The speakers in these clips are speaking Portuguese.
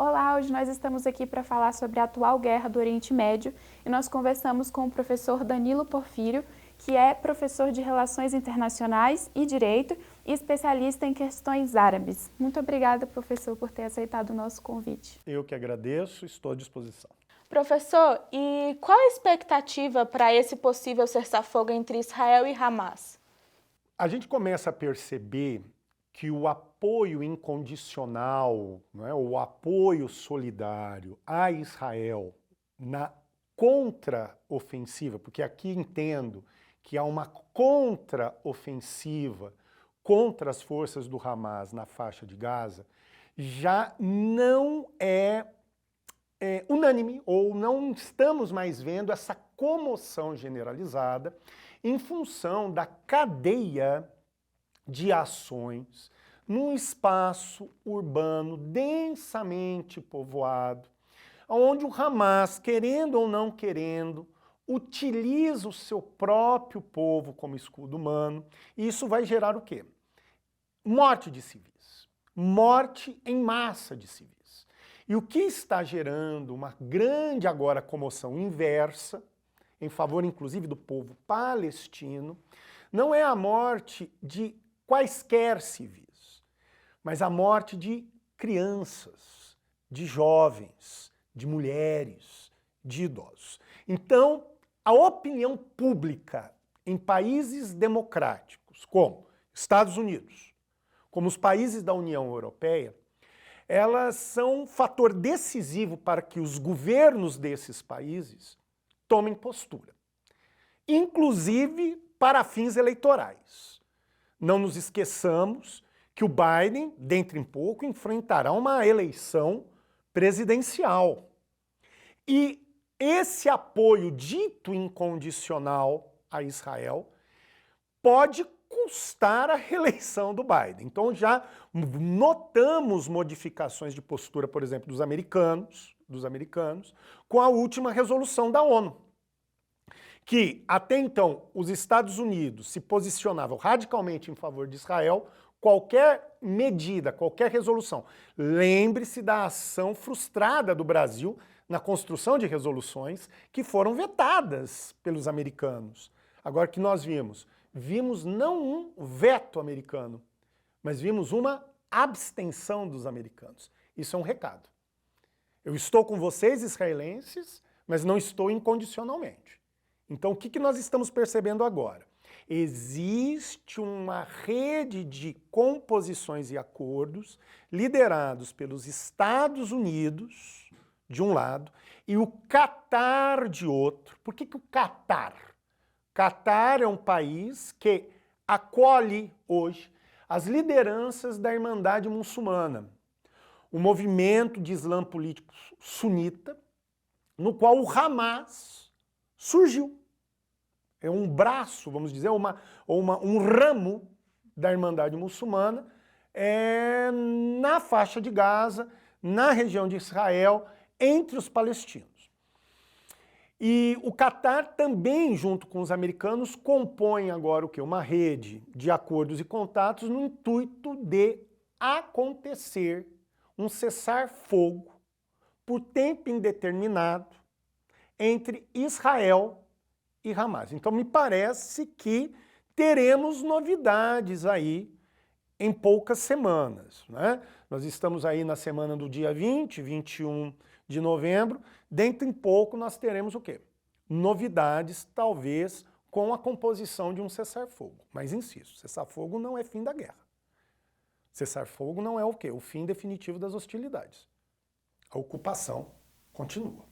Olá, hoje nós estamos aqui para falar sobre a atual guerra do Oriente Médio e nós conversamos com o professor Danilo Porfírio, que é professor de Relações Internacionais e Direito e especialista em questões árabes. Muito obrigada, professor, por ter aceitado o nosso convite. Eu que agradeço, estou à disposição. Professor, e qual a expectativa para esse possível cessar-fogo entre Israel e Hamas? A gente começa a perceber que o apoio incondicional, não é, o apoio solidário a Israel na contra-ofensiva, porque aqui entendo que há uma contra-ofensiva contra as forças do Hamas na faixa de Gaza, já não é unânime, ou não estamos mais vendo essa comoção generalizada em função da cadeia de ações num espaço urbano densamente povoado, onde o Hamas, querendo ou não querendo, utiliza o seu próprio povo como escudo humano, e isso vai gerar o quê? Morte de civis, morte em massa de civis. E o que está gerando uma grande agora comoção inversa, em favor inclusive do povo palestino, não é a morte de quaisquer civis, mas a morte de crianças, de jovens, de mulheres, de idosos. Então, a opinião pública em países democráticos, como Estados Unidos, como os países da União Europeia, elas são um fator decisivo para que os governos desses países tomem postura, inclusive para fins eleitorais. Não nos esqueçamos que o Biden, dentro em pouco, enfrentará uma eleição presidencial. E esse apoio dito incondicional a Israel pode custar a reeleição do Biden. Então já notamos modificações de postura, por exemplo, dos americanos, com a última resolução da ONU, que até então os Estados Unidos se posicionavam radicalmente em favor de Israel. Qualquer medida, qualquer resolução, lembre-se da ação frustrada do Brasil na construção de resoluções que foram vetadas pelos americanos. Agora que nós vimos não um veto americano, mas vimos uma abstenção dos americanos. Isso é um recado. Eu estou com vocês, israelenses, mas não estou incondicionalmente. Então, o que nós estamos percebendo agora? Existe uma rede de composições e acordos liderados pelos Estados Unidos, de um lado, e o Catar de outro. Por que o Catar? Catar é um país que acolhe hoje as lideranças da Irmandade Muçulmana, o movimento de Islã político sunita, no qual o Hamas surgiu. É um braço, vamos dizer, um ramo da Irmandade Muçulmana na faixa de Gaza, na região de Israel, entre os palestinos. E o Catar também, junto com os americanos, compõe agora o quê? Uma rede de acordos e contatos no intuito de acontecer um cessar-fogo por tempo indeterminado entre Israel e Hamas. Então me parece que teremos novidades aí em poucas semanas, né? Nós estamos aí na semana do dia 20, 21 de novembro, dentro em pouco nós teremos o quê? Novidades, talvez, com a composição de um cessar-fogo. Mas insisto, cessar-fogo não é fim da guerra. Cessar-fogo não é o quê? O fim definitivo das hostilidades. A ocupação continua.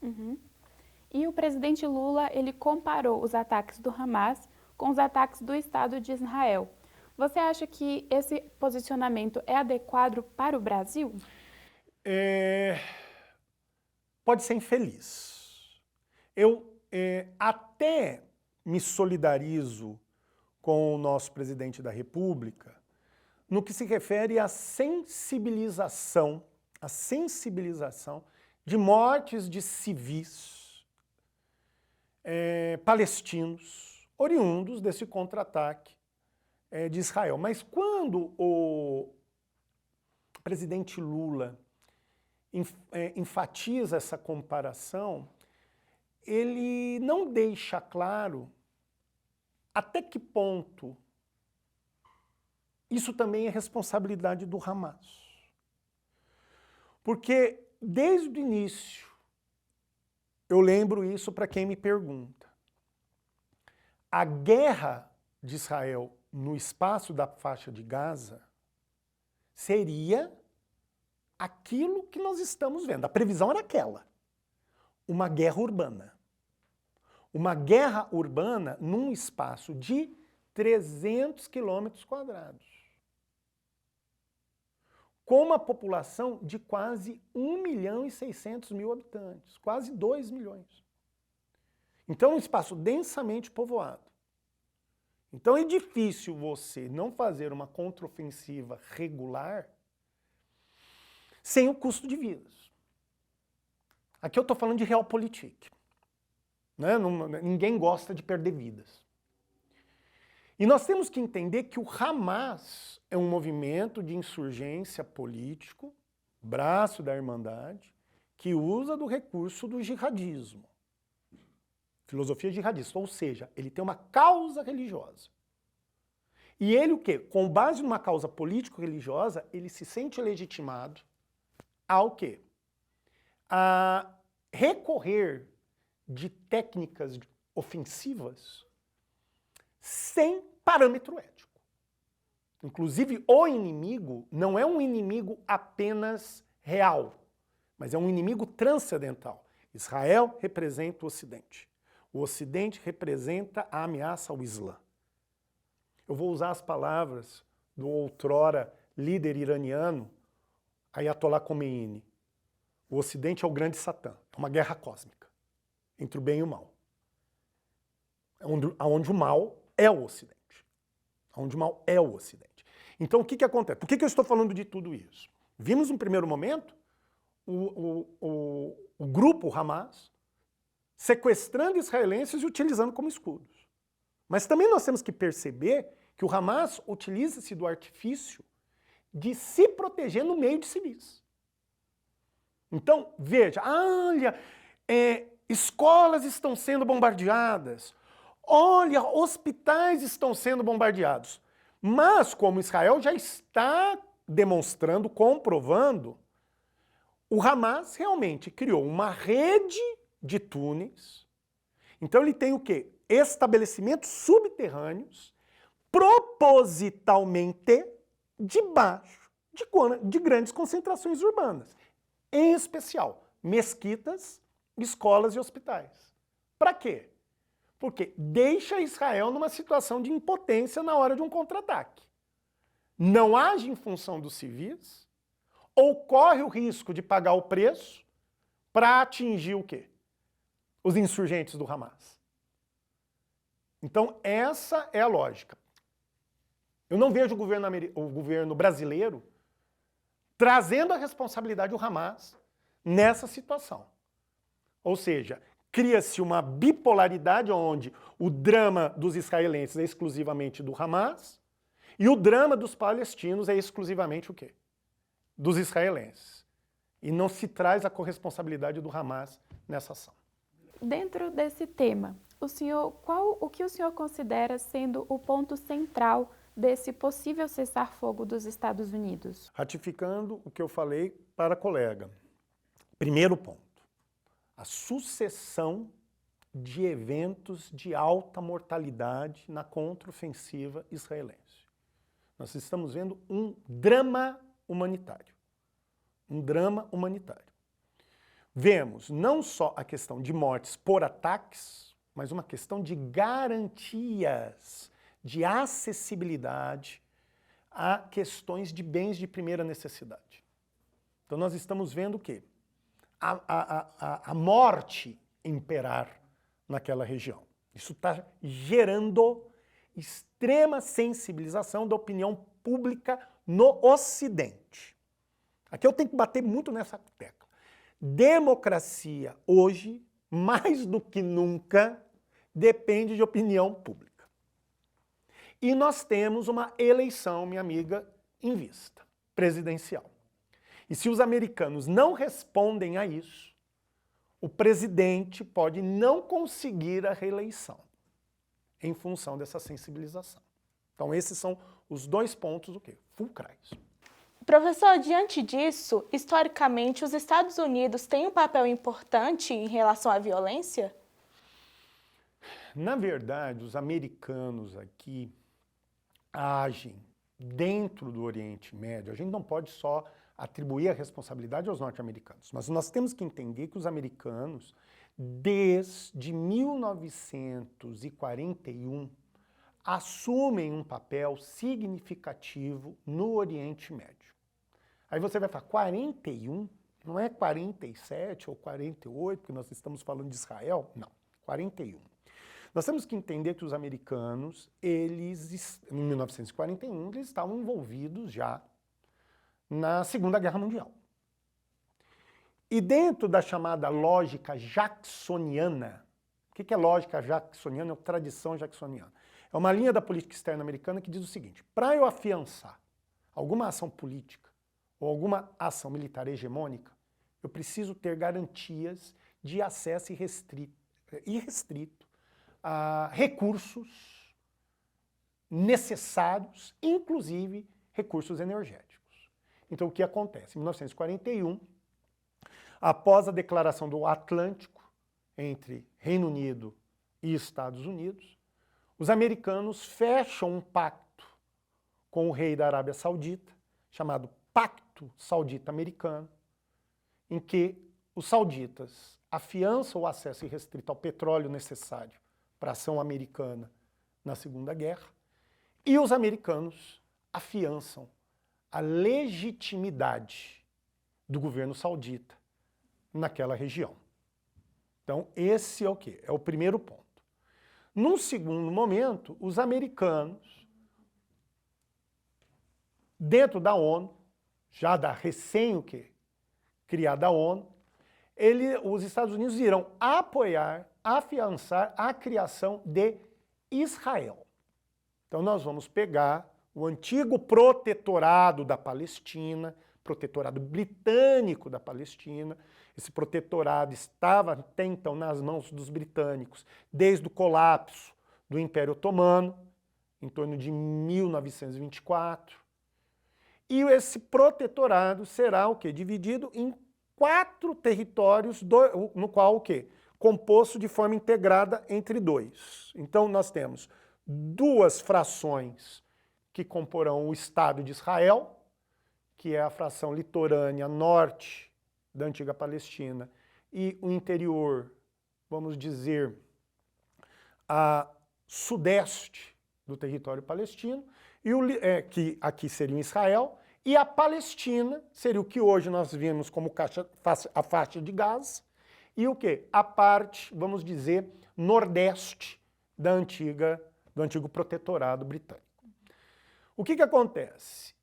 Uhum. E o presidente Lula, ele comparou os ataques do Hamas com os ataques do Estado de Israel. Você acha que esse posicionamento é adequado para o Brasil? Pode ser infeliz. Eu até me solidarizo com o nosso presidente da República no que se refere à sensibilização de mortes de civis palestinos oriundos desse contra-ataque de Israel. Mas quando o presidente Lula enfatiza essa comparação, ele não deixa claro até que ponto isso também é responsabilidade do Hamas. Porque desde o início, eu lembro isso para quem me pergunta, a guerra de Israel no espaço da faixa de Gaza seria aquilo que nós estamos vendo. A previsão era aquela, uma guerra urbana. Uma guerra urbana num espaço de 300 quilômetros quadrados. Com uma população de quase 1.600.000 habitantes, quase 2 milhões. Então é um espaço densamente povoado. Então é difícil você não fazer uma contraofensiva regular sem o custo de vidas. Aqui eu estou falando de realpolitik. Né? Ninguém gosta de perder vidas. E nós temos que entender que o Hamas é um movimento de insurgência político, braço da Irmandade, que usa do recurso do jihadismo. Filosofia jihadista, ou seja, ele tem uma causa religiosa. E ele o quê? Com base numa causa político-religiosa, ele se sente legitimado ao quê? A recorrer de técnicas ofensivas sem parâmetro ético. Inclusive, o inimigo não é um inimigo apenas real, mas é um inimigo transcendental. Israel representa o Ocidente. O Ocidente representa a ameaça ao Islã. Eu vou usar as palavras do outrora líder iraniano, Ayatollah Khomeini. O Ocidente é o grande Satã, é uma guerra cósmica entre o bem e o mal. Onde o mal é o Ocidente. Onde o mal é o Ocidente. Então o que acontece? Por que eu estou falando de tudo isso? Vimos no primeiro momento o grupo Hamas sequestrando israelenses e utilizando como escudos. Mas também nós temos que perceber que o Hamas utiliza-se do artifício de se proteger no meio de civis. Então, veja, olha, escolas estão sendo bombardeadas, olha, hospitais estão sendo bombardeados. Mas, como Israel já está demonstrando, comprovando, o Hamas realmente criou uma rede de túneis. Então ele tem o quê? Estabelecimentos subterrâneos, propositalmente debaixo de grandes concentrações urbanas. Em especial, mesquitas, escolas e hospitais. Para quê? Porque deixa Israel numa situação de impotência na hora de um contra-ataque. Não age em função dos civis, ou corre o risco de pagar o preço para atingir o quê? Os insurgentes do Hamas. Então essa é a lógica. Eu não vejo o governo brasileiro trazendo a responsabilidade do Hamas nessa situação. Ou seja, cria-se uma bipolaridade onde o drama dos israelenses é exclusivamente do Hamas e o drama dos palestinos é exclusivamente o quê? Dos israelenses. E não se traz a corresponsabilidade do Hamas nessa ação. Dentro desse tema, o que o senhor considera sendo o ponto central desse possível cessar-fogo dos Estados Unidos? Ratificando o que eu falei para a colega. Primeiro ponto, a sucessão de eventos de alta mortalidade na contraofensiva israelense. Nós estamos vendo um drama humanitário. Um drama humanitário. Vemos não só a questão de mortes por ataques, mas uma questão de garantias, de acessibilidade a questões de bens de primeira necessidade. Então nós estamos vendo o quê? A morte imperar naquela região. Isso está gerando extrema sensibilização da opinião pública no Ocidente. Aqui eu tenho que bater muito nessa tecla. Democracia hoje, mais do que nunca, depende de opinião pública. E nós temos uma eleição, minha amiga, em vista, presidencial. E se os americanos não respondem a isso, o presidente pode não conseguir a reeleição em função dessa sensibilização. Então esses são os dois pontos fulcrais. Professor, diante disso, historicamente, os Estados Unidos têm um papel importante em relação à violência? Na verdade, os americanos aqui agem dentro do Oriente Médio. A gente não pode só atribuir a responsabilidade aos norte-americanos, mas nós temos que entender que os americanos, desde 1941, assumem um papel significativo no Oriente Médio. Aí você vai falar, 41? Não é 47 ou 48, porque nós estamos falando de Israel? Não, 41. Nós temos que entender que os americanos, eles, em 1941, eles estavam envolvidos já na Segunda Guerra Mundial. E dentro da chamada lógica jacksoniana, o que é lógica jacksoniana? É tradição jacksoniana. É uma linha da política externa americana que diz o seguinte: para eu afiançar alguma ação política ou alguma ação militar hegemônica, eu preciso ter garantias de acesso irrestrito a recursos necessários, inclusive recursos energéticos. Então o que acontece? Em 1941, após a declaração do Atlântico entre Reino Unido e Estados Unidos, os americanos fecham um pacto com o rei da Arábia Saudita, chamado Pacto Saudita-Americano, em que os sauditas afiançam o acesso irrestrito ao petróleo necessário para a ação americana na Segunda Guerra, e os americanos afiançam a legitimidade do governo saudita naquela região. Então, esse é o quê? É o primeiro ponto. Num segundo momento, os americanos, dentro da ONU, já da criada ONU, os Estados Unidos irão apoiar, afiançar a criação de Israel. Então nós vamos pegar o antigo protetorado da Palestina, protetorado britânico da Palestina. Esse protetorado estava até então nas mãos dos britânicos desde o colapso do Império Otomano, em torno de 1924. E esse protetorado será o quê? Dividido em 4 territórios, no qual o quê? Composto de forma integrada entre 2. Então nós temos 2 frações que comporão o Estado de Israel, que é a fração litorânea norte da antiga Palestina, e o interior, vamos dizer, a sudeste do território palestino, e que aqui seria Israel, e a Palestina seria o que hoje nós vemos como a faixa de Gaza, e o quê? A parte, vamos dizer, nordeste do antigo protetorado britânico. O que acontece?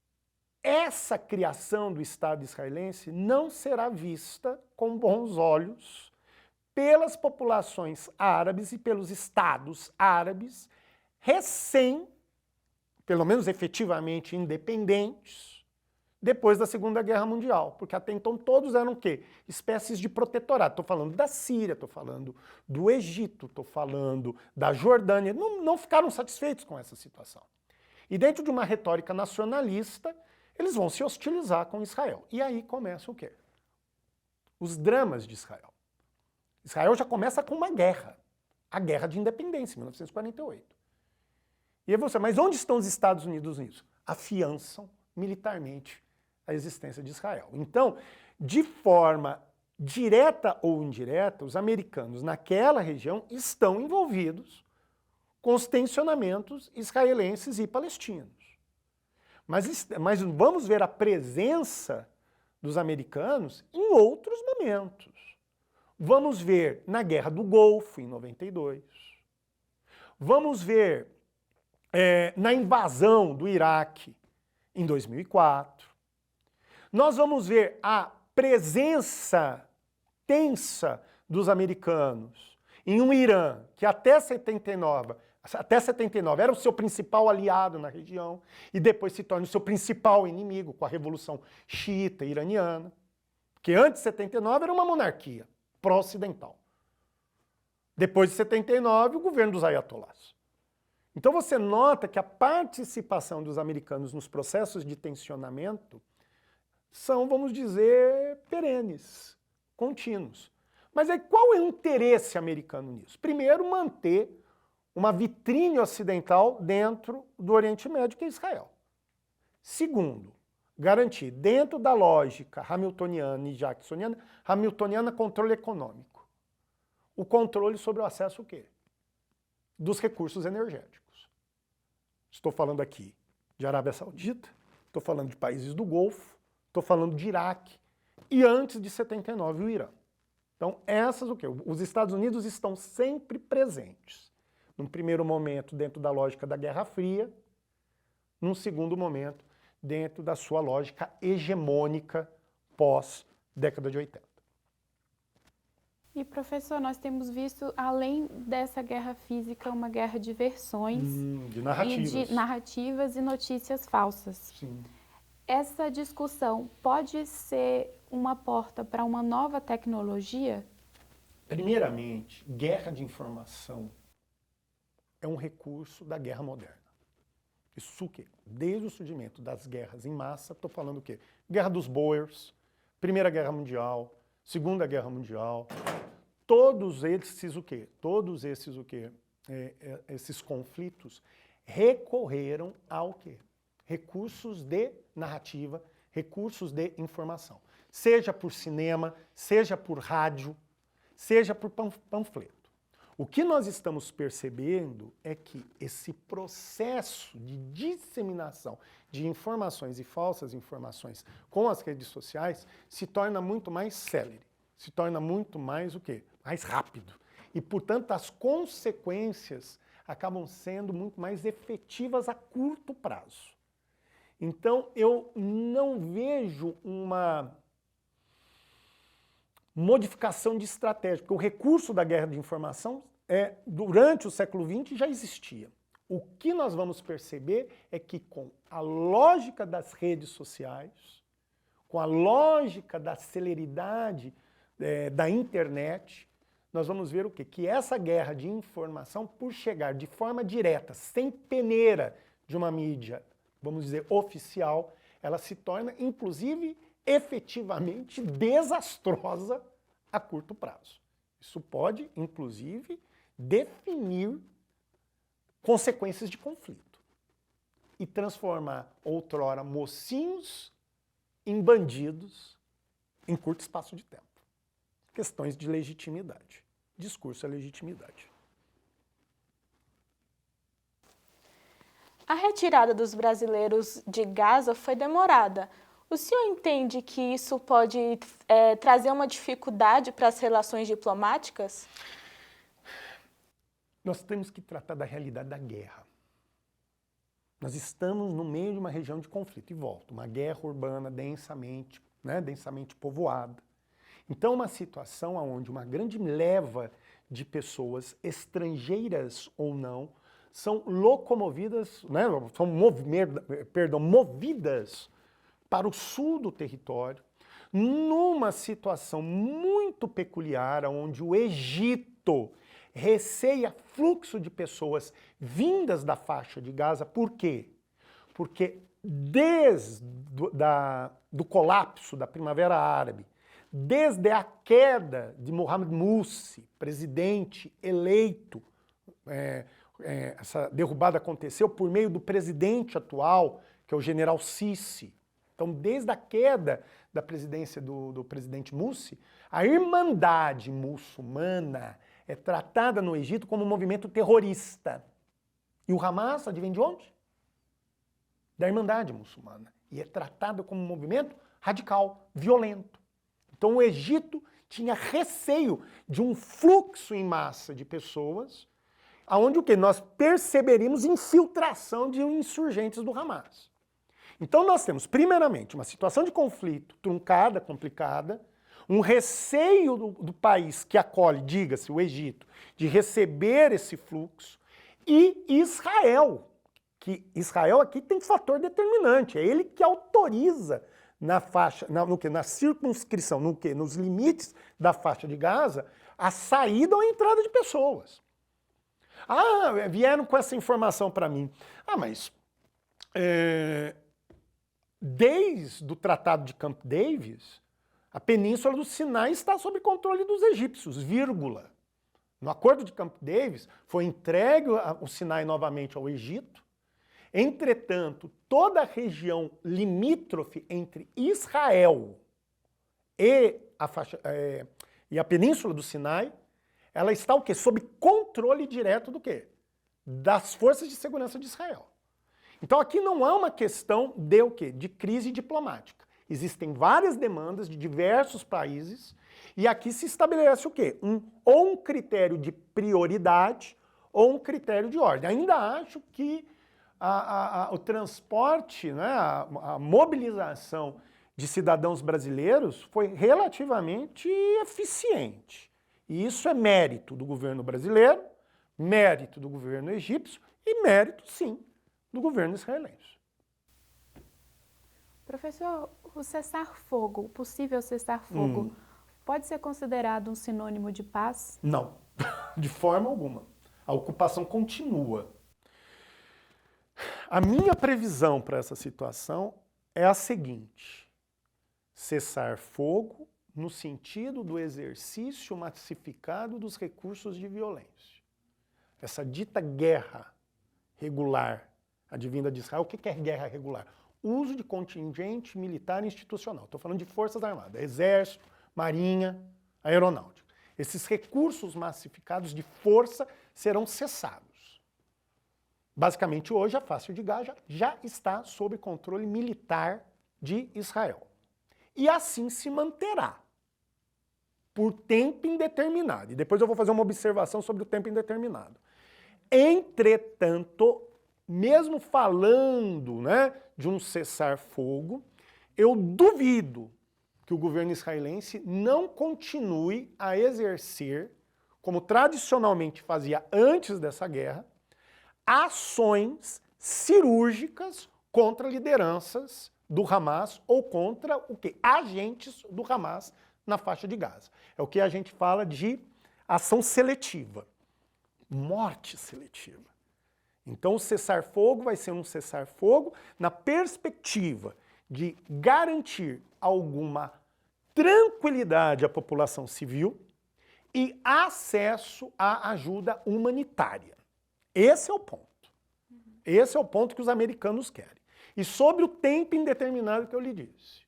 Essa criação do Estado israelense não será vista com bons olhos pelas populações árabes e pelos estados árabes pelo menos efetivamente independentes, depois da Segunda Guerra Mundial, porque até então todos eram o quê? Espécies de protetorado. Estou falando da Síria, estou falando do Egito, estou falando da Jordânia. Não ficaram satisfeitos com essa situação. E dentro de uma retórica nacionalista, eles vão se hostilizar com Israel. E aí começa o quê? Os dramas de Israel. Israel já começa com uma guerra, a Guerra de Independência, em 1948. E aí você, mas onde estão os Estados Unidos nisso? Afiançam militarmente a existência de Israel. Então, de forma direta ou indireta, os americanos naquela região estão envolvidos com os tensionamentos israelenses e palestinos. Mas vamos ver a presença dos americanos em outros momentos. Vamos ver na Guerra do Golfo, em 92. Vamos ver na invasão do Iraque, em 2004. Nós vamos ver a presença tensa dos americanos em um Irã que até 79 Até 79 era o seu principal aliado na região e depois se torna o seu principal inimigo com a Revolução Xiita Iraniana, que antes de 79 era uma monarquia pró-ocidental. Depois de 79, o governo dos ayatollahs. Então você nota que a participação dos americanos nos processos de tensionamento são, vamos dizer, perenes, contínuos. Mas aí qual é o interesse americano nisso? Primeiro, manter uma vitrine ocidental dentro do Oriente Médio, que é Israel. Segundo, garantir, dentro da lógica hamiltoniana e jacksoniana, hamiltoniana, controle econômico. O controle sobre o acesso o quê? Dos recursos energéticos. Estou falando aqui de Arábia Saudita, estou falando de países do Golfo, estou falando de Iraque e antes de 79 o Irã. Então essas o quê? Os Estados Unidos estão sempre presentes. Num primeiro momento dentro da lógica da Guerra Fria, num segundo momento dentro da sua lógica hegemônica pós-década de 80. E, professor, nós temos visto, além dessa guerra física, uma guerra de versões De narrativas. e de narrativas e notícias falsas. Sim. Essa discussão pode ser uma porta para uma nova tecnologia? Primeiramente, guerra de informação é um recurso da guerra moderna. Isso o quê? Desde o surgimento das guerras em massa, estou falando o quê? Guerra dos Boers, Primeira Guerra Mundial, Segunda Guerra Mundial, todos esses o quê? Todos esses o quê? Esses conflitos recorreram ao quê? Recursos de narrativa, recursos de informação. Seja por cinema, seja por rádio, seja por panfleto. O que nós estamos percebendo é que esse processo de disseminação de informações e falsas informações com as redes sociais se torna muito mais célere, se torna muito mais o quê? Mais rápido. E, portanto, as consequências acabam sendo muito mais efetivas a curto prazo. Então, eu não vejo uma modificação de estratégia, porque o recurso da guerra de informação durante o século XX já existia. O que nós vamos perceber é que com a lógica das redes sociais, com a lógica da celeridade da internet, nós vamos ver o quê? Que essa guerra de informação, por chegar de forma direta, sem peneira de uma mídia, vamos dizer, oficial, ela se torna, inclusive, efetivamente desastrosa a curto prazo. Isso pode, inclusive, definir consequências de conflito e transformar outrora mocinhos em bandidos em curto espaço de tempo. Questões de legitimidade. Discurso é legitimidade. A retirada dos brasileiros de Gaza foi demorada. O senhor entende que isso pode trazer uma dificuldade para as relações diplomáticas? Nós temos que tratar da realidade da guerra. Nós estamos no meio de uma região de conflito, e volta, uma guerra urbana densamente povoada. Então, uma situação onde uma grande leva de pessoas, estrangeiras ou não, são locomovidas, movidas para o sul do território, numa situação muito peculiar, onde o Egito receia fluxo de pessoas vindas da faixa de Gaza. Por quê? Porque desde do colapso da Primavera Árabe, desde a queda de Mohamed Morsi, presidente eleito, essa derrubada aconteceu por meio do presidente atual, que é o general Sisi. Então, desde a queda da presidência do presidente Morsi, a Irmandade Muçulmana é tratada no Egito como um movimento terrorista. E o Hamas, advém de onde? Da Irmandade Muçulmana. E é tratado como um movimento radical, violento. Então o Egito tinha receio de um fluxo em massa de pessoas, aonde o que? Nós perceberíamos infiltração de insurgentes do Hamas. Então nós temos, primeiramente, uma situação de conflito truncada, complicada, um receio do país que acolhe, diga-se, o Egito, de receber esse fluxo, e Israel, que Israel aqui tem fator determinante, é ele que autoriza na faixa, na circunscrição, nos limites da faixa de Gaza, a saída ou a entrada de pessoas. Ah, vieram com essa informação para mim. Ah, mas desde o Tratado de Camp David, a Península do Sinai está sob controle dos egípcios, vírgula. No Acordo de Camp David foi entregue o Sinai novamente ao Egito. Entretanto, toda a região limítrofe entre Israel e a Península do Sinai, ela está o quê? Sob controle direto do quê? Das forças de segurança de Israel. Então aqui não há uma questão de o quê? De crise diplomática. Existem várias demandas de diversos países e aqui se estabelece o quê? Ou um critério de prioridade ou um critério de ordem. Ainda acho que o transporte, né, a mobilização de cidadãos brasileiros foi relativamente eficiente. E isso é mérito do governo brasileiro, mérito do governo egípcio e mérito, sim, do governo israelense. Professor, o cessar-fogo, o possível cessar-fogo, pode ser considerado um sinônimo de paz? Não, de forma alguma. A ocupação continua. A minha previsão para essa situação é a seguinte: cessar fogo no sentido do exercício massificado dos recursos de violência. Essa dita guerra regular advinda de Israel, o que é guerra regular? Uso de contingente militar institucional. Estou falando de forças armadas, exército, marinha, aeronáutica. Esses recursos massificados de força serão cessados. Basicamente, hoje, a faixa de Gaza já está sob controle militar de Israel. E assim se manterá, por tempo indeterminado. E depois eu vou fazer uma observação sobre o tempo indeterminado. Entretanto, mesmo falando, né, de um cessar-fogo, eu duvido que o governo israelense não continue a exercer, como tradicionalmente fazia antes dessa guerra, ações cirúrgicas contra lideranças do Hamas ou contra o quê? Agentes do Hamas na faixa de Gaza. É o que a gente fala de ação seletiva, morte seletiva. Então o cessar-fogo vai ser um cessar-fogo na perspectiva de garantir alguma tranquilidade à população civil e acesso à ajuda humanitária. Esse é o ponto. Esse é o ponto que os americanos querem. E sobre o tempo indeterminado que eu lhe disse.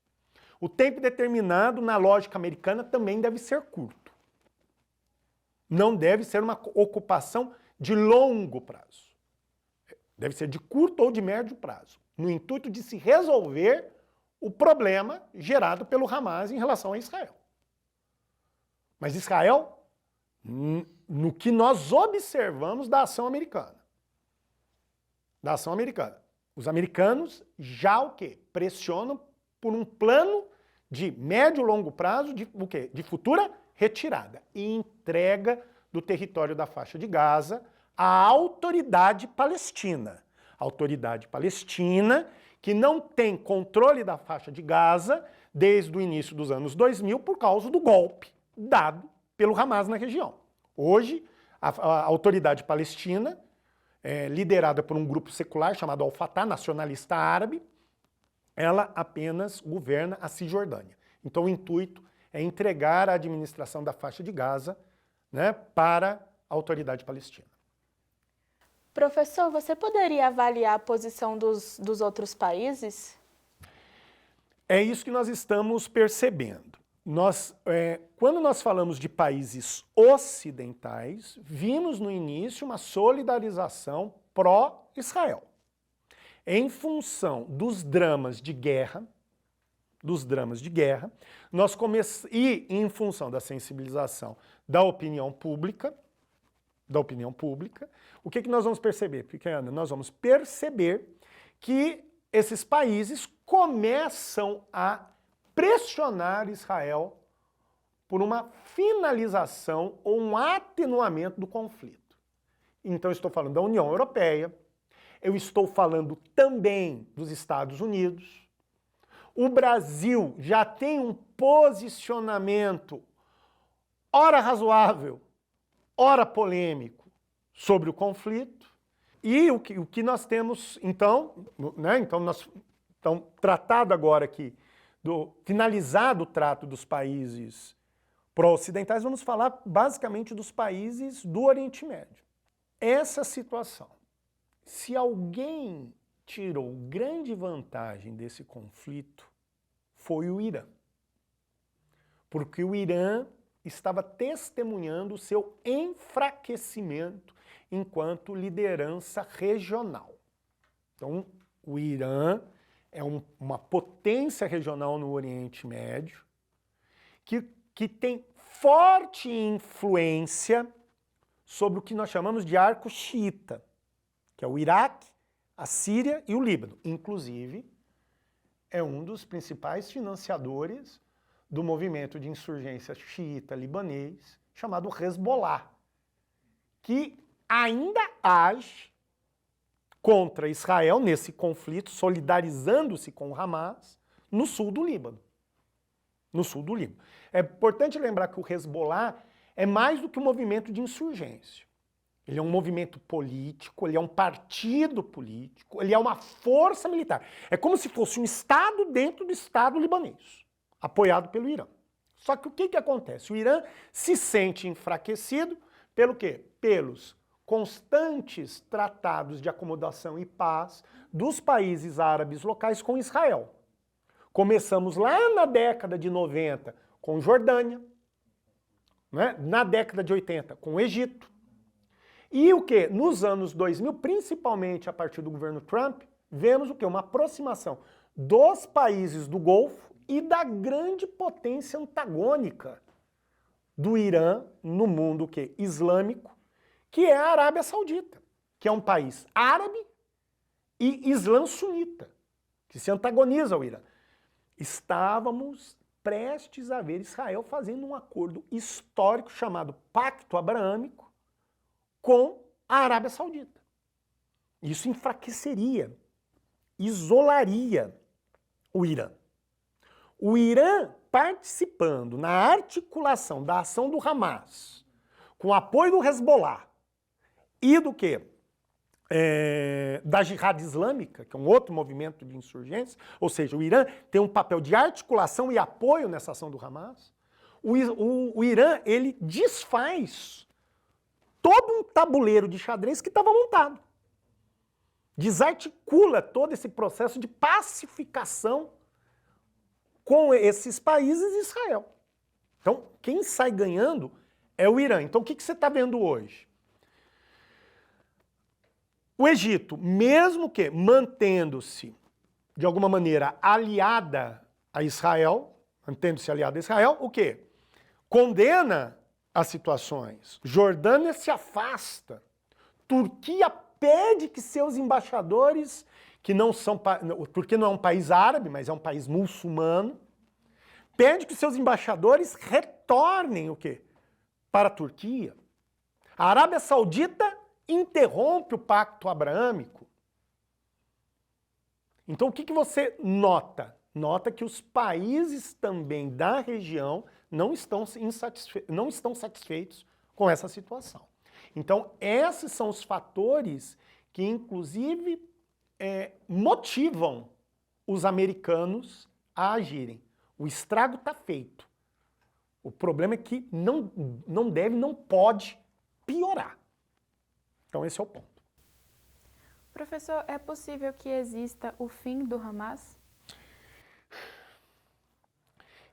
O tempo determinado, na lógica americana, também deve ser curto. Não deve ser uma ocupação de longo prazo. Deve ser de curto ou de médio prazo, no intuito de se resolver o problema gerado pelo Hamas em relação a Israel. Mas Israel, no que nós observamos da ação americana. Da ação americana. Os americanos já o quê? Pressionam por um plano de médio e longo prazo de o quê? De futura retirada e entrega do território da faixa de Gaza à autoridade palestina. A autoridade palestina que não tem controle da faixa de Gaza desde o início dos anos 2000 por causa do golpe dado pelo Hamas na região. Hoje, a autoridade palestina, liderada por um grupo secular chamado Al-Fatah, nacionalista árabe, ela apenas governa a Cisjordânia. Então o intuito é entregar a administração da faixa de Gaza, né, para a autoridade palestina. Professor, você poderia avaliar a posição dos outros países? É isso que nós estamos percebendo. Quando nós falamos de países ocidentais, vimos no início uma solidarização pró-Israel. Em função dos dramas de guerra, e em função da sensibilização da opinião pública, o que nós vamos perceber, Ana? Nós vamos perceber que esses países começam a pressionar Israel por uma finalização ou um atenuamento do conflito. Então, eu estou falando da União Europeia, eu estou falando também dos Estados Unidos. O Brasil já tem um posicionamento, ora razoável, ora polêmico, sobre o conflito. E o que nós temos, então, né? Então, tratado agora aqui, finalizado o trato dos países pró-ocidentais, vamos falar basicamente dos países do Oriente Médio. Essa situação, se alguém tirou grande vantagem desse conflito, foi o Irã. Porque o Irã estava testemunhando o seu enfraquecimento enquanto liderança regional. Então, o Irã é uma potência regional no Oriente Médio que tem forte influência sobre o que nós chamamos de arco xiita, que é o Iraque, a Síria e o Líbano. Inclusive, é um dos principais financiadores do movimento de insurgência xiita libanês, chamado Hezbollah, que ainda age contra Israel nesse conflito, solidarizando-se com o Hamas, no sul do Líbano. No sul do Líbano. É importante lembrar que o Hezbollah é mais do que um movimento de insurgência. Ele é um movimento político, ele é um partido político, ele é uma força militar. É como se fosse um Estado dentro do Estado libanês, apoiado pelo Irã. Só que o que acontece? O Irã se sente enfraquecido pelo quê? Pelos constantes tratados de acomodação e paz dos países árabes locais com Israel. Começamos lá na década de 90 com Jordânia, né? Na década de 80 com o Egito. E o que? Nos anos 2000, principalmente a partir do governo Trump, vemos o que? Uma aproximação dos países do Golfo e da grande potência antagônica do Irã no mundo o que? Islâmico, que é a Arábia Saudita, que é um país árabe e islã sunita, que se antagoniza ao Irã. Estávamos prestes a ver Israel fazendo um acordo histórico chamado Pacto Abraâmico com a Arábia Saudita. Isso enfraqueceria, isolaria o Irã. O Irã participando na articulação da ação do Hamas, com o apoio do Hezbollah e do quê? Da Jihad Islâmica, que é um outro movimento de insurgência, ou seja, o Irã tem um papel de articulação e apoio nessa ação do Hamas. O Irã, ele desfaz todo um tabuleiro de xadrez que estava montado. Desarticula todo esse processo de pacificação com esses países e Israel. Então, quem sai ganhando é o Irã. Então, o que você está vendo hoje? O Egito, mesmo que mantendo-se, de alguma maneira, aliada a Israel, mantendo-se aliada a Israel, o quê? Condena as situações. Jordânia se afasta. Turquia pede que seus embaixadores, que não são... Turquia não é um país árabe, mas é um país muçulmano, pede que seus embaixadores retornem o quê? Para a Turquia. A Arábia Saudita interrompe o pacto abraâmico. Então o que você nota? Nota que os países também da região não estão satisfeitos com essa situação. Então esses são os fatores que inclusive motivam os americanos a agirem. O estrago está feito. O problema é que não deve, não pode piorar. Então esse é o ponto. Professor, é possível que exista o fim do Hamas?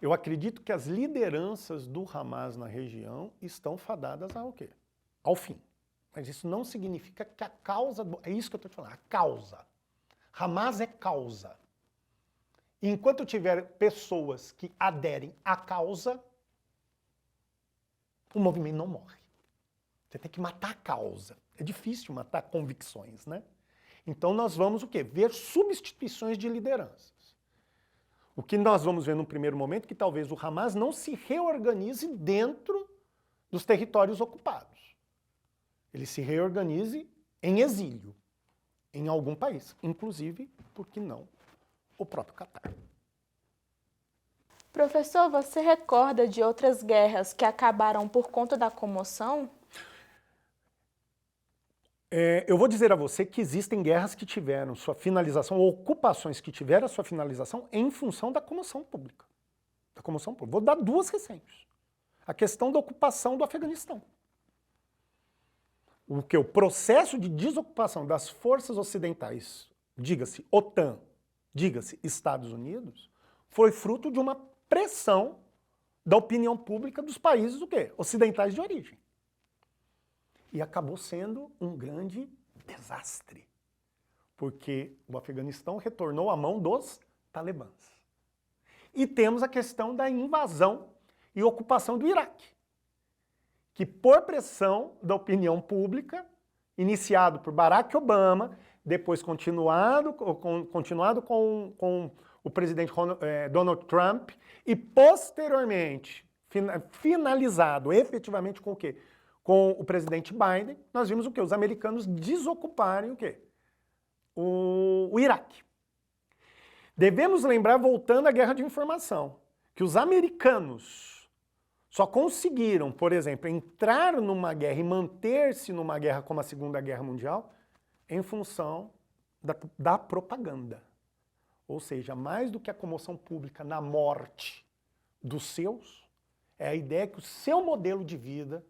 Eu acredito que as lideranças do Hamas na região estão fadadas ao quê? Ao fim. Mas isso não significa que a causa... É isso que eu estou te falando, a causa. Hamas é causa. Enquanto tiver pessoas que aderem à causa, o movimento não morre. Você tem que matar a causa. É difícil matar convicções, né? Então nós vamos o quê? Ver substituições de lideranças. O que nós vamos ver num primeiro momento é que talvez o Hamas não se reorganize dentro dos territórios ocupados. ele se reorganize em exílio, em algum país, inclusive, por que não, o próprio Catar. Professor, você recorda de outras guerras que acabaram por conta da comoção? Eu vou dizer a você que existem guerras que tiveram sua finalização, ou ocupações que tiveram a sua finalização em função da comoção pública. Vou dar duas recentes. A questão da ocupação do Afeganistão. O processo de desocupação das forças ocidentais, diga-se OTAN, diga-se Estados Unidos, foi fruto de uma pressão da opinião pública dos países ocidentais de origem. E acabou sendo um grande desastre, porque o Afeganistão retornou à mão dos talibãs. E temos a questão da invasão e ocupação do Iraque, que por pressão da opinião pública, iniciado por Barack Obama, depois continuado com o presidente Donald Trump e posteriormente finalizado efetivamente com o quê? Com o presidente Biden, nós vimos o quê? Os americanos desocuparem o quê? O Iraque. Devemos lembrar, voltando à guerra de informação, que os americanos só conseguiram, por exemplo, entrar numa guerra e manter-se numa guerra como a Segunda Guerra Mundial em função da propaganda. Ou seja, mais do que a comoção pública na morte dos seus, é a ideia que o seu modelo de vida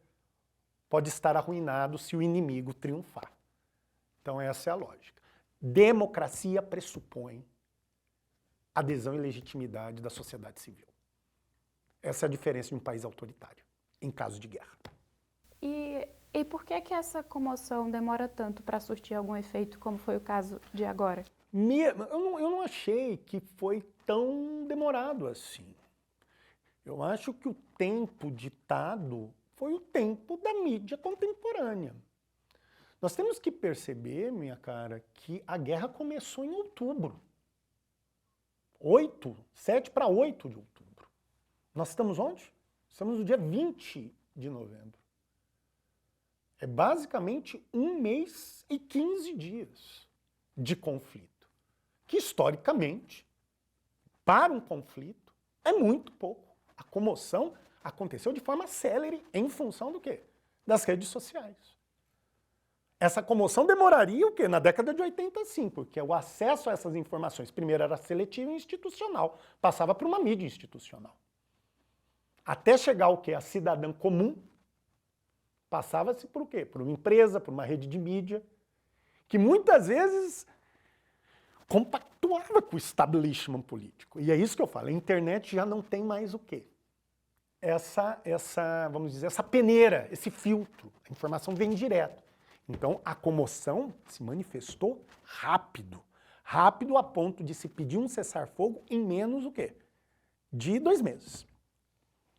pode estar arruinado se o inimigo triunfar. Então essa é a lógica. Democracia pressupõe adesão e legitimidade da sociedade civil. Essa é a diferença de um país autoritário, em caso de guerra. E por que essa comoção demora tanto para surtir algum efeito, como foi o caso de agora? Eu não achei que foi tão demorado assim. Eu acho que o tempo ditado foi o tempo da mídia contemporânea. Nós temos que perceber, minha cara, que a guerra começou em outubro. 7 para 8 de outubro. Nós estamos onde? Estamos no dia 20 de novembro. É basicamente 1 mês e 15 dias de conflito. Que historicamente, para um conflito, é muito pouco. A comoção aconteceu de forma célere em função do quê? Das redes sociais. Essa comoção demoraria o quê? Na década de 80, sim, porque o acesso a essas informações, primeiro era seletivo e institucional, passava por uma mídia institucional. Até chegar o quê? A cidadã comum, passava-se por o quê? Por uma empresa, por uma rede de mídia, que muitas vezes compactuava com o establishment político. E é isso que eu falo, a internet já não tem mais o quê? Vamos dizer, essa peneira, esse filtro. A informação vem direto. Então, a comoção se manifestou rápido. Rápido a ponto de se pedir um cessar-fogo em menos o quê? De 2 meses.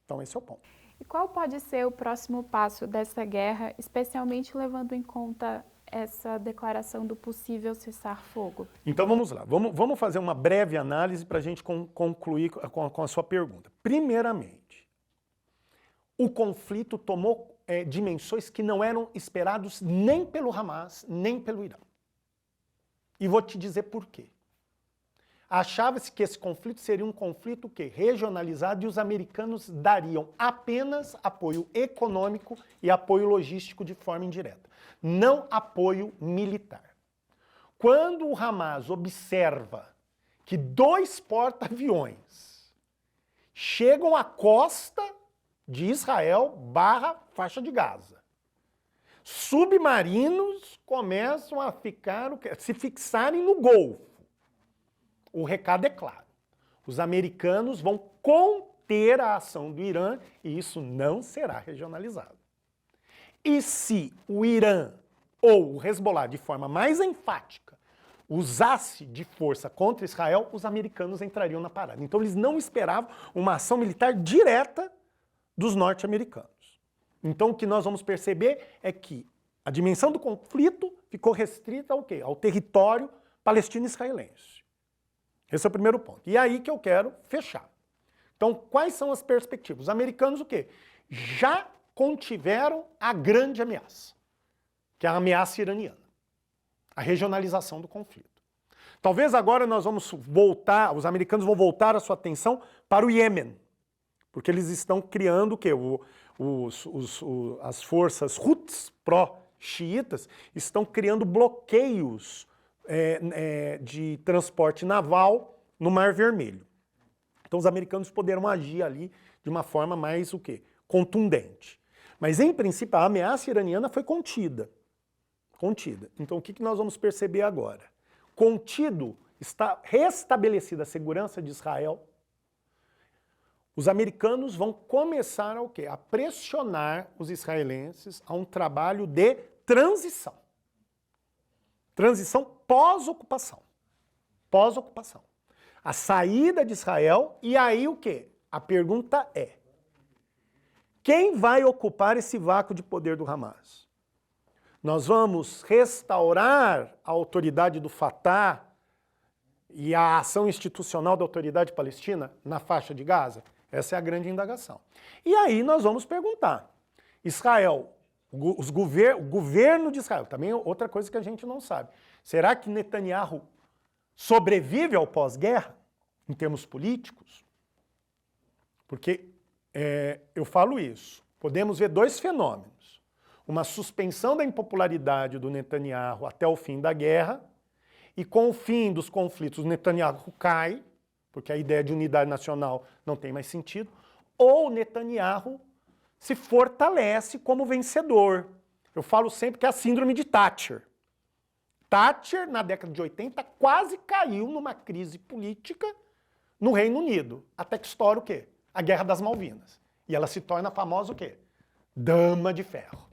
Então, esse é o ponto. E qual pode ser o próximo passo dessa guerra, especialmente levando em conta essa declaração do possível cessar-fogo? Então, vamos lá. Vamos fazer uma breve análise para a gente concluir com a sua pergunta. Primeiramente, o conflito tomou dimensões que não eram esperados nem pelo Hamas, nem pelo Irã. E vou te dizer por quê. Achava-se que esse conflito seria um conflito regionalizado e os americanos dariam apenas apoio econômico e apoio logístico de forma indireta, não apoio militar. Quando o Hamas observa que 2 porta-aviões chegam à costa de Israel / faixa de Gaza, submarinos começam a se fixarem no Golfo. O recado é claro. Os americanos vão conter a ação do Irã e isso não será regionalizado. E se o Irã ou o Hezbollah, de forma mais enfática, usasse de força contra Israel, os americanos entrariam na parada. Então eles não esperavam uma ação militar direta dos norte-americanos. Então o que nós vamos perceber é que a dimensão do conflito ficou restrita ao quê? Ao território palestino-israelense. Esse é o primeiro ponto. E é aí que eu quero fechar. Então, quais são as perspectivas? Os americanos o quê? Já contiveram a grande ameaça. que é a ameaça iraniana, a regionalização do conflito. Talvez agora nós vamos voltar, os americanos vão voltar a sua atenção para o Iêmen, porque eles estão criando o quê? As forças Houthis pró-xiitas estão criando bloqueios de transporte naval no Mar Vermelho. Então os americanos poderão agir ali de uma forma mais o quê? Contundente. Mas em princípio a ameaça iraniana foi contida. Então o que nós vamos perceber agora? Contido, está restabelecida a segurança de Israel. Os americanos vão começar a quê? A pressionar os israelenses a um trabalho de transição. Transição pós-ocupação. Pós-ocupação. A saída de Israel, e aí o quê? A pergunta é: quem vai ocupar esse vácuo de poder do Hamas? Nós vamos restaurar a autoridade do Fatah e a ação institucional da autoridade palestina na faixa de Gaza? Essa é a grande indagação. E aí nós vamos perguntar, Israel, o governo de Israel, também é outra coisa que a gente não sabe, será que Netanyahu sobrevive ao pós-guerra, em termos políticos? Porque eu falo isso, podemos ver dois fenômenos. Uma suspensão da impopularidade do Netanyahu até o fim da guerra, e com o fim dos conflitos o Netanyahu cai, porque a ideia de unidade nacional não tem mais sentido, ou o Netanyahu se fortalece como vencedor. Eu falo sempre que é a síndrome de Thatcher. Thatcher, na década de 80, quase caiu numa crise política no Reino Unido, até que estoura o quê? A Guerra das Malvinas. E ela se torna a famosa o quê? Dama de ferro.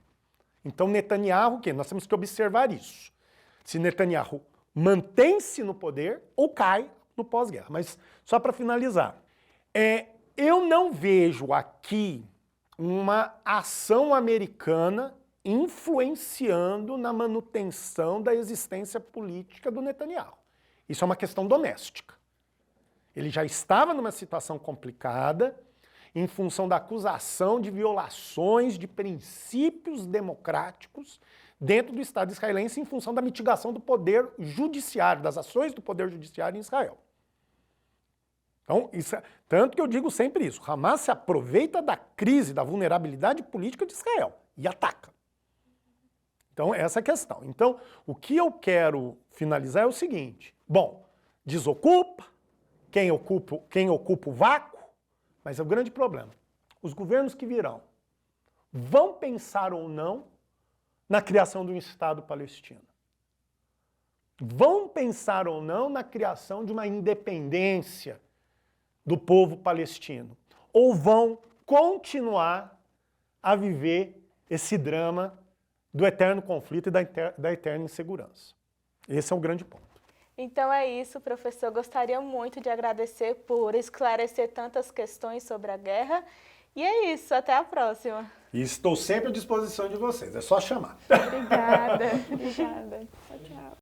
Então Netanyahu, o quê? Nós temos que observar isso. Se Netanyahu mantém-se no poder ou cai no pós-guerra. Mas só para finalizar, eu não vejo aqui uma ação americana influenciando na manutenção da existência política do Netanyahu. Isso é uma questão doméstica. Ele já estava numa situação complicada em função da acusação de violações de princípios democráticos dentro do Estado israelense em função da mitigação do poder judiciário, das ações do poder judiciário em Israel. Então, tanto que eu digo sempre isso, Hamas se aproveita da crise, da vulnerabilidade política de Israel e ataca. Então, essa é a questão. Então, o que eu quero finalizar é o seguinte, bom, desocupa, quem ocupa o vácuo, mas é o grande problema. Os governos que virão vão pensar ou não na criação de um Estado palestino. Vão pensar ou não na criação de uma independência do povo palestino. Ou vão continuar a viver esse drama do eterno conflito e da eterna insegurança. Esse é um grande ponto. Então é isso, professor. Gostaria muito de agradecer por esclarecer tantas questões sobre a guerra. E é isso, até a próxima. E estou sempre à disposição de vocês, é só chamar. Obrigada. Obrigada. Tchau, tchau.